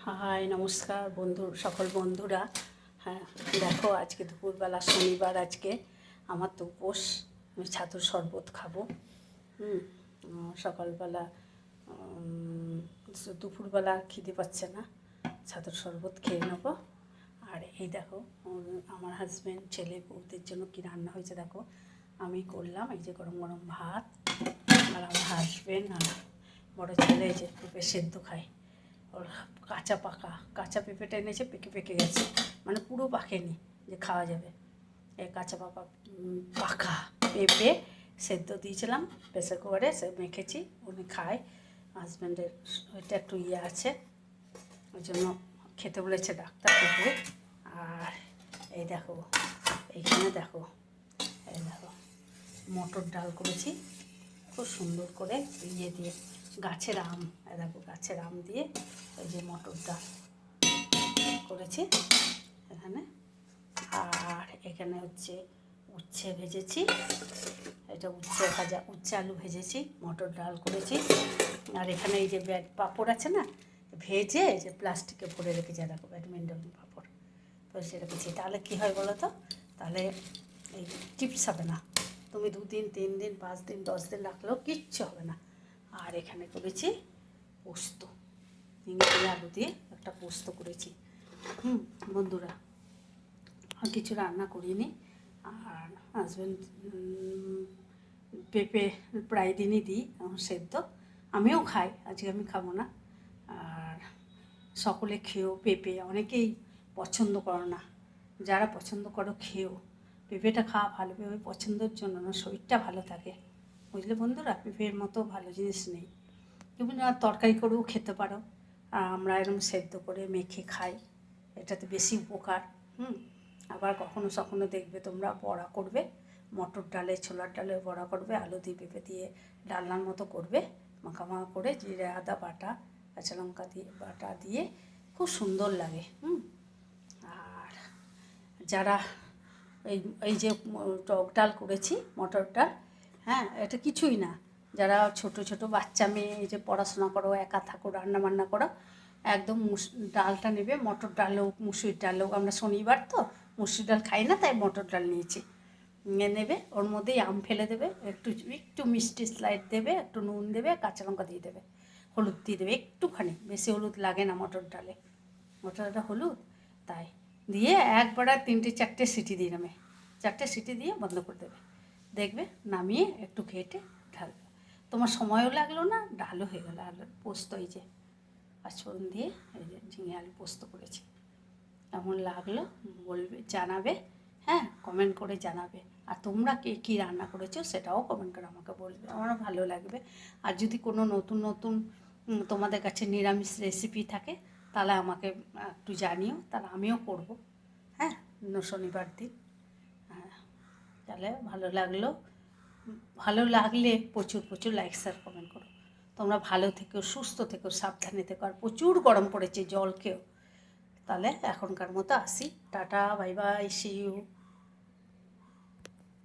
High নমস্কার সকল বন্ধুরা। হ্যাঁ, দেখো আজকে দুপুরবেলা শনিবার, আজকে আমার তো উপোস। আমি ছাতুর শরবত খাবো। সকালবেলা দুপুরবেলা খিদে পাচ্ছে না, ছাতুর শরবত খেয়ে নেবো। আর এই দেখো আমার হাজব্যান্ড, ছেলে, বউদের জন্য কী রান্না হয়েছে দেখো। আমি করলাম এই যে গরম গরম ভাত, আর আমার হাজব্যান্ড আর বড়ো ছেলে এই যে পেঁপে সেদ্ধ খায়। ওর কাঁচা পেঁপেটা এনেছে, পেকে পেকে গেছে, মানে পুরো পাকেনি যে খাওয়া যাবে। এই পাকা পেঁপে সেদ্ধ দিয়েছিলাম প্রেসার কুকারে, সে মেখেছি, উনি খায়। হাজব্যান্ডের ওইটা একটু আছে, ওই জন্য খেতে বলেছে ডাক্তার পেঁপে। আর এই দেখো, এইখানে দেখো, এই দেখো মটর ডাল করেছি খুব সুন্দর করে দিয়ে গাছের আম, দেখো গাছের আম দিয়ে এই যে মটর ডাল করেছি এখানে। আর এখানে হচ্ছে উচ্ছে ভেজেছি, এটা উচ্ছে ভাজা, উচ্ছে আলু ভেজেছি, মটর ডাল করেছি। আর এখানে এই যে পাঁপড় আছে না, ভেজে যে প্লাস্টিকে ভরে রেখেছি, দেখো ব্যাডমিন্টন পাঁপড় ভেজে রেখেছি। তাহলে কী হয় বলো তো, তাহলে এই টিপস হবে না, তুমি 2 দিন 3 দিন 5 দিন 10 দিন রাখলেও কিচ্ছু হবে না। আর এখানে করেছি পোস্ত, চিংড়ি আলু দিয়ে একটা পোস্ত করেছি। বন্ধুরা, আর কিছু রান্না করিনি। আর হাজব্যান্ড পেঁপে প্রায় দিনই দিই সেদ্ধ, আমিও খাই, আজকে আমি খাবো না। আর সকলে খেয়েও, পেঁপে অনেকেই পছন্দ করো না, যারা পছন্দ করো খেয়েও। পেঁপেটা খাওয়া ভালো, পেঁপে পছন্দের জন্য না, শরীরটা ভালো থাকে, বুঝলে বন্ধুরা। পেঁপের মতো ভালো জিনিস নেই। তুমি আর তরকারি করেও খেতে পারো, আর আমরা এরকম সেদ্ধ করে মেখে খাই, এটাতে বেশি উপকার। আবার কখনো দেখবে তোমরা বড়া করবে, মটর ডালে, ছোলার ডালে বড়া করবে, আলু দিয়ে পেঁপে দিয়ে ডালনার মতো করবে, মাখা করে জিরে আদা বাটা, কাঁচা লঙ্কা দিয়ে বাটা দিয়ে খুব সুন্দর লাগে। আর যারা এই যে টক ডাল করেছি, মটর ডাল, হ্যাঁ এটা কিছুই না, যারা ছোট বাচ্চা মেয়ে, এই যে পড়াশোনা করো, একা থাকো, রান্না বান্না করো, একদম ডালটা নেবে, মটর ডাল হোক মুসুরির ডাল হোক, আমরা শনিবার তো মুসুর ডাল খাই না, তাই মটর ডাল নিয়েছি। নেবে, ওর মধ্যেই আম ফেলে দেবে, একটু মিষ্টি স্লাইড দেবে, একটু নুন দেবে, কাঁচা লঙ্কা দিয়ে দেবে, হলুদ দিয়ে দেবে একটুখানি, বেশি হলুদ লাগে না মটর ডালে, মটর ডালটা হলুদ, তাই দিয়ে একবার 3-4টে সিটি দিয়ে নেবে, 4টে সিটি দিয়ে বন্ধ করে দেবে, দেখবে নামিয়ে একটু ঘেটে ঢালবে, তোমার সময়ও লাগলো না, ডালও হয়ে গেলো। আর পোস্ত এই যে পাঁচফোড়ন দিয়ে এই যে ঝিঙে আলু পোস্ত করেছি, কেমন লাগলো বলবে, জানাবে, হ্যাঁ কমেন্ট করে জানাবে। আর তোমরা কে কী রান্না করেছো সেটাও কমেন্ট করে আমাকে বলবে, আমারও ভালো লাগবে। আর যদি কোনো নতুন তোমাদের কাছে নিরামিষ রেসিপি থাকে, তাহলে আমাকে একটু জানিও, তাহলে আমিও করব। হ্যাঁ, শনিবার দিন। হ্যাঁ, তাহলে ভালো লাগলে প্রচুর লাইক শেয়ার কমেন্ট করো। তোমরা ভালো থেকো, সুস্থ থেকো, সাবধানে থেকো, আর প্রচুর গরম পড়েছে, জল খেও। তাহলে এখনকার মতো আসি, tata, bye bye, see you.